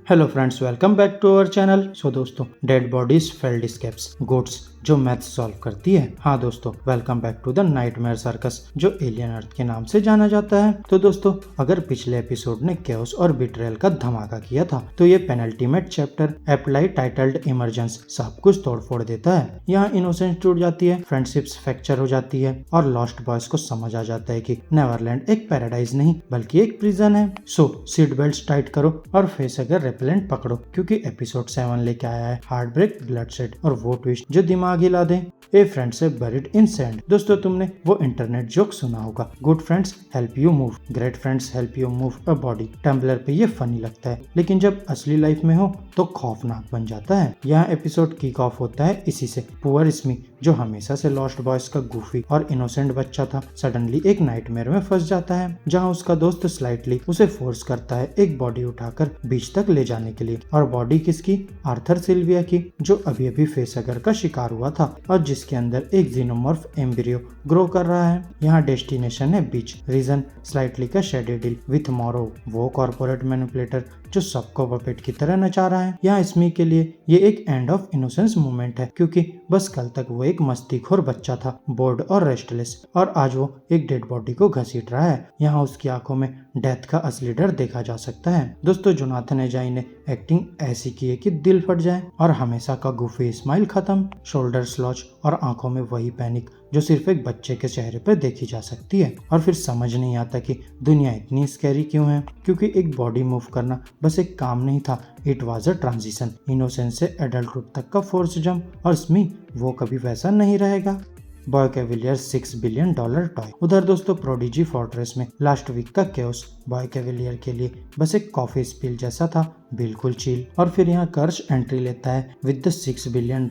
Hello friends, welcome back to our channel. So दोस्तों, dead bodies failed escapes, goats जो math solve करती है। हाँ दोस्तों, welcome back to the nightmare circus, जो एलियन अर्थ के नाम से जाना जाता है। तो दोस्तों, अगर पिछले एपिसोड ने केओस और बिट्रेयल का धमाका किया था, तो ये penultimate chapter apply titled emergence सब कुछ तोड़ फोड़ देता है। यहाँ इनोसेंस टूट जाती है, फ्रेंडशिप्स फ्रैक्चर हो जाती है और लॉस्ट बॉयज को समझ आ जाता है कि नेवरलैंड एक पैराडाइज नहीं बल्कि एक प्रिजन है। सो सीट बेल्ट टाइट करो और फेस अगर रेपेलेंट पकड़ो, क्योंकि एपिसोड 7 लेके आया है हार्ट ब्रेक, ब्लड सेट और वो ट्विस्ट जो दिमाग हिला दे। A friendship buried in sand. दोस्तों, तुमने वो इंटरनेट जोक सुना होगा, good friends help you move, great friends help you move a body. Tumblr पे ये फनी लगता है, लेकिन जब असली लाइफ में हो तो खौफनाक बन जाता है। यहाँ एपिसोड किक ऑफ होता है इसी से। पुअर स्मी, जो हमेशा से लॉस्ट बॉयज का गुफी और इनोसेंट बच्चा था, सडनली एक नाइटमेयर में फंस जाता है, जहाँ उसका दोस्त स्लाइटली उसे फोर्स करता है एक बॉडी उठाकर बीच तक ले जाने के लिए। और बॉडी किसकी? आर्थर सिल्विया की, जो अभी अभी फेसहगर का शिकार हुआ था और जिसके अंदर एक जीनोमॉर्फ एम्ब्रियो ग्रो कर रहा है। यहाँ डेस्टिनेशन है बीच, रीजन स्लाइटली का शेडी डील विथ मोरो, वो कॉर्पोरेट मैनिपुलेटर जो सबको पपेट की तरह नचा रहा है। यहाँ स्मी के लिए ये एक एंड ऑफ इनोसेंस मोमेंट है, क्योंकि बस कल तक वो एक मस्तीखोर बच्चा था, बोर्ड और रेस्टलेस, और आज वो एक डेड बॉडी को घसीट रहा है। यहाँ उसकी आंखों में डेथ का असली डर देखा जा सकता है। दोस्तों, जोनाथन एजाई ने एक्टिंग ऐसी की है कि दिल फट जाए, और हमेशा का गुफी स्माइल खत्म, शोल्डर स्लॉच और आंखों में वही पैनिक जो सिर्फ एक बच्चे के चेहरे पर देखी जा सकती है। और फिर समझ नहीं आता कि दुनिया इतनी स्कैरी क्यों है, क्योंकि एक बॉडी मूव करना बस एक काम नहीं था, it was a transition, innocence से एडल्टहुड तक का फोर्स जंप। और स्मी वो कभी वैसा नहीं रहेगा। Boy cavalier $6 billion toy. उधर दोस्तों, प्रोडिजी फोर्ट्रेस में लास्ट वीक का केओस बॉय कैविलियर के लिए बस एक कॉफी स्पिल जैसा था, बिल्कुल चिल। और फिर यहाँ कर्श एंट्री लेता है with the $6 billion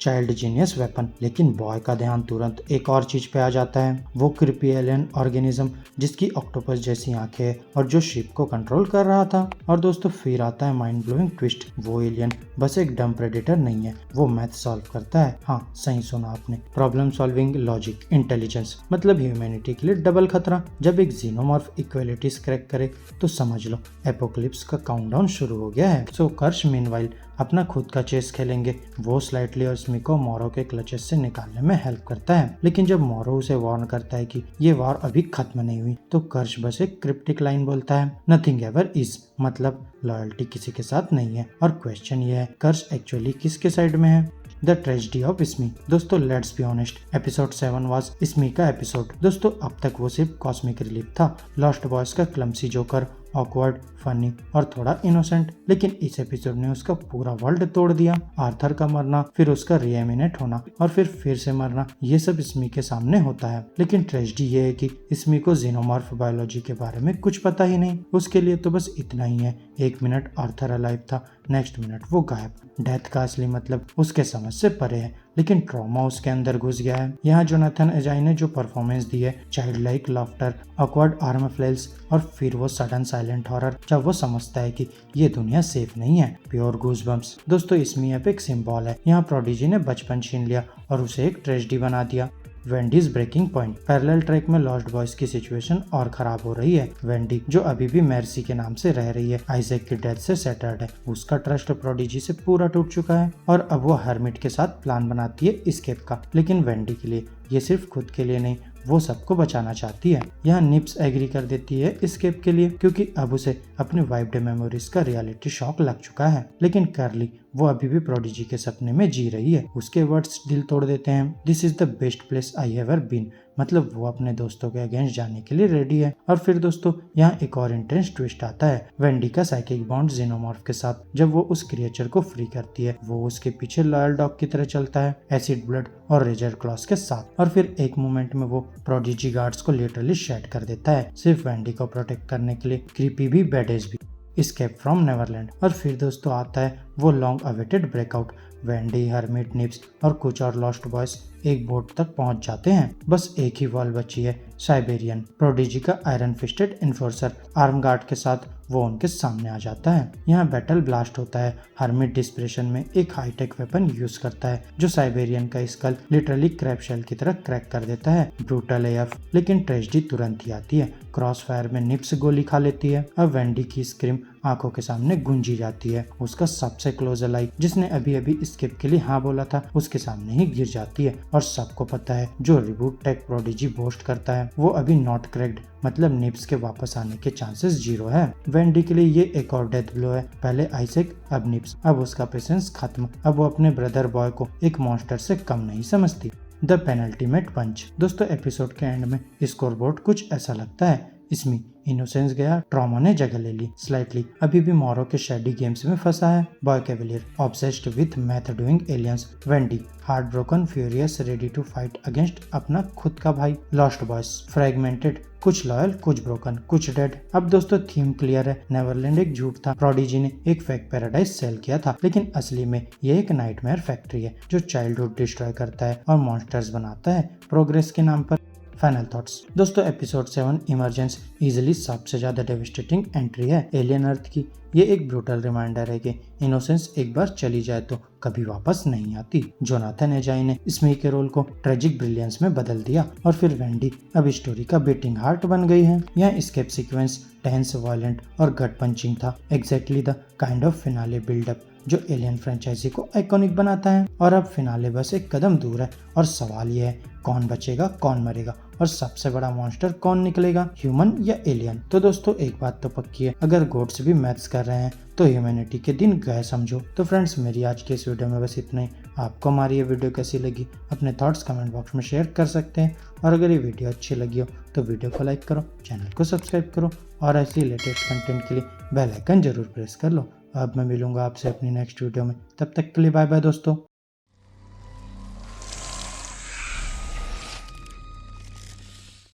child genius weapon. लेकिन बॉय का ध्यान तुरंत एक और चीज पे आ जाता है, वो क्रिपी एलियन ऑर्गेनिज्म जिसकी ऑक्टोपस जैसी आंखें है और जो शिप को कंट्रोल कर रहा था। और दोस्तों, फिर आता है माइंड ब्लोइंग ट्विस्ट, वो एलियन बस एक डम प्रेडेटर नहीं है, वो मैथ सॉल्व करता है। हाँ, सही सुना आपने, प्रॉब्लम सॉल्विंग, लॉजिक, इंटेलिजेंस, मतलब ह्यूमैनिटी के लिए डबल खतरा। जब एक जीनोमॉर्फ इक्वालिटीज क्रैक करे तो समझ लो एपोकलिप्स का काउंटडाउन शुरू हो गया है। सो कर्श मीनवाइल अपना खुद का चेस खेलेंगे। वो स्लाइटली और स्मी को मोरो के क्लचेस से निकालने में हेल्प करता है, लेकिन जब मोरो उसे वार्न करता है कि ये वॉर अभी खत्म नहीं हुई, तो कर्श बस एक क्रिप्टिक लाइन बोलता है, नथिंग एवर इज, मतलब लॉयल्टी किसी के साथ नहीं है। और क्वेश्चन ये है, कर्श एक्चुअली किसके साइड में है? The tragedy of Smee. दोस्तों, let's be honest, episode 7 was Smee का एपिसोड। दोस्तों, अब तक वो सिर्फ कॉस्मिक रिलीफ था, लॉस्ट बॉयज का क्लमसी जोकर, ऑकवर्ड, फनी और थोड़ा इनोसेंट। लेकिन इस एपिसोड ने उसका पूरा वर्ल्ड तोड़ दिया। आर्थर का मरना, फिर उसका रिएमिनेट होना और फिर से मरना, ये सब स्मी के सामने होता है। लेकिन ट्रेजेडी ये है कि स्मी को जीनोमॉर्फ बायोलॉजी के बारे में कुछ पता ही नहीं। उसके लिए तो बस इतना ही है, एक मिनट आर्थर अलाइव था, नेक्स्ट मिनट वो गायब। डेथ का असली मतलब उसके समझ से परे है, लेकिन ट्रॉमा उसके अंदर घुस गया है। यहाँ जोनाथन एजाई ने जो परफॉर्मेंस दी है, child like laughter, awkward arm flails और फिर वो सडन साइलेंट हॉरर जब वो समझता है कि ये दुनिया सेफ नहीं है, प्योर गूज़बम्प्स। दोस्तों, स्मी अब एक सिंबल है। यहाँ प्रोडिजी ने बचपन छीन लिया और उसे एक ट्रेजेडी बना दिया। Wendy's breaking point. Parallel track में लॉस्ट बॉयज की सिचुएशन और खराब हो रही है। वेंडी, जो अभी भी मेर्सी के नाम से रह रही है, आइजैक की डेथ से सेटर्ड है, उसका ट्रस्ट प्रोडिजी से पूरा टूट चुका है और अब वो हर्मिट के साथ प्लान बनाती है एस्केप का। लेकिन वेंडी के लिए ये सिर्फ खुद के लिए नहीं, वो सबको बचाना चाहती है। यहाँ निप्स एग्री कर देती है एस्केप के लिए, क्योंकि अब उसे अपनी वाइप्ड मेमोरीज का रियलिटी शॉक लग चुका है। लेकिन कर्ली, वो अभी भी प्रोडिजी के सपने में जी रही है। उसके वर्ड्स दिल तोड़ देते हैं, this is the best place I ever been, मतलब वो अपने दोस्तों के अगेंस्ट जाने के लिए रेडी है। और फिर दोस्तों, यहाँ एक और इंटेंस ट्विस्ट आता है, वेंडी का साइकिक बॉन्ड जीनोमॉर्फ के साथ। जब वो उस क्रिएचर को फ्री करती है, वो उसके पीछे लॉयल डॉग की तरह चलता है, एसिड ब्लड और रेजर क्लॉस के साथ। और फिर एक मोमेंट में वो प्रोडिजी गार्ड्स को लिटरली शेड कर देता है, सिर्फ वेंडी को प्रोटेक्ट करने के लिए। क्रीपी भी, बैडेज भी, एस्केप फ्रॉम नेवरलैंड। और फिर दोस्तों आता है वो long awaited breakout. Wendy, hermit, Nibs और कुछ और लॉस्ट बॉयज एक बोट तक पहुंच जाते हैं। बस एक ही वॉल बची है, साइबेरियन। प्रोडिजी का iron fisted enforcer arm guard के साथ वो उनके सामने आ जाता है। यहाँ बैटल ब्लास्ट होता है। हर्मिट डिस्प्रेशन में एक हाईटेक वेपन यूज करता है जो साइबेरियन का स्कल लिटरली क्रैब शेल की तरह क्रैक कर देता है। Brutal F. लेकिन ट्रेजेडी तुरंत ही आती है, क्रॉस फायर में निप्स गोली खा लेती है। अब वेंडी की स्क्रीम आंखों के सामने गूंजी जाती है। उसका सबसे क्लोज अलाई जिसने अभी अभी स्किप के लिए हाँ बोला था उसके सामने ही गिर जाती है और सबको पता है जो रिबूट टेक प्रोडिजी बोस्ट करता है वो अभी नॉट क्रैक्ड, मतलब निप्स के वापस आने के चांसेस 0 है। वेंडी के लिए ये एक और डेथ ब्लो है। पहले आइजैक, अब निप्स। अब उसका पेशेंस खत्म। अब वो अपने ब्रदर बॉय को एक मॉन्स्टर से कम नहीं समझती। द पेनल्टीमेट पंच। दोस्तों एपिसोड के एंड में स्कोरबोर्ड कुछ ऐसा लगता है। इसमें इनोसेंस गया, ट्रॉमा ने जगह ले ली स्लाइटली। अभी भी मोरो के शेडी गेम्स में फंसा है। Boy cavalier obsessed with math doing aliens. Wendy heart broken, furious, ready to fight against अपना खुद का भाई। लॉस्ट बॉयज फ्रेगमेंटेड, कुछ लॉयल, कुछ ब्रोकन, कुछ डेड। अब दोस्तों थीम क्लियर है। नेवरलैंड एक झूठ था। प्रोडिजी ने एक फेक पैराडाइज सेल किया था, लेकिन असली में ये एक नाइटमेयर फैक्ट्री है जो चाइल्डहुड डिस्ट्रॉय करता है और मॉन्स्टर्स बनाता है प्रोग्रेस के नाम पर। Final thoughts. दोस्तों एपिसोड 7 इमरजेंस इजिली सबसे ज्यादा डेविस्टेटिंग एंट्री है एलियन अर्थ की। ये एक ब्रूटल रिमाइंडर है कि इनोसेंस एक बार चली जाए तो कभी वापस नहीं आती। जोनाथन एजाई ने स्मी के रोल को ट्रेजिक ब्रिलियंस में बदल दिया और फिर वेंडी अब स्टोरी का बीटिंग हार्ट बन गई है। यह स्केप सीक्वेंस टेंस, वायलेंट और गट पंचिंग था। Exactly the kind of finale buildup जो एलियन फ्रेंचाइजी को आइकॉनिक बनाता है। और अब फिनाले बस एक कदम दूर है और सवाल यह है कौन बचेगा, कौन मरेगा और सबसे बड़ा मॉन्स्टर कौन निकलेगा, ह्यूमन या एलियन। तो दोस्तों एक बात तो पक्की है, अगर गोड्स भी मैथ्स कर रहे हैं तो ह्यूमैनिटी के दिन गए समझो। तो फ्रेंड्स मेरी आज के इस वीडियो में बस इतना ही। आपको हमारी ये वीडियो कैसी लगी अपने थॉट्स कमेंट बॉक्स में शेयर कर सकते हैं। और अगर ये वीडियो अच्छी लगी हो तो वीडियो को लाइक करो, चैनल को सब्सक्राइब करो और ऐसी लेटेस्ट कंटेंट के लिए बेल आइकन जरूर प्रेस कर लो। अब मैं मिलूंगा आपसे अपनी नेक्स्ट वीडियो में। तब तक के लिए बाय बाय दोस्तों।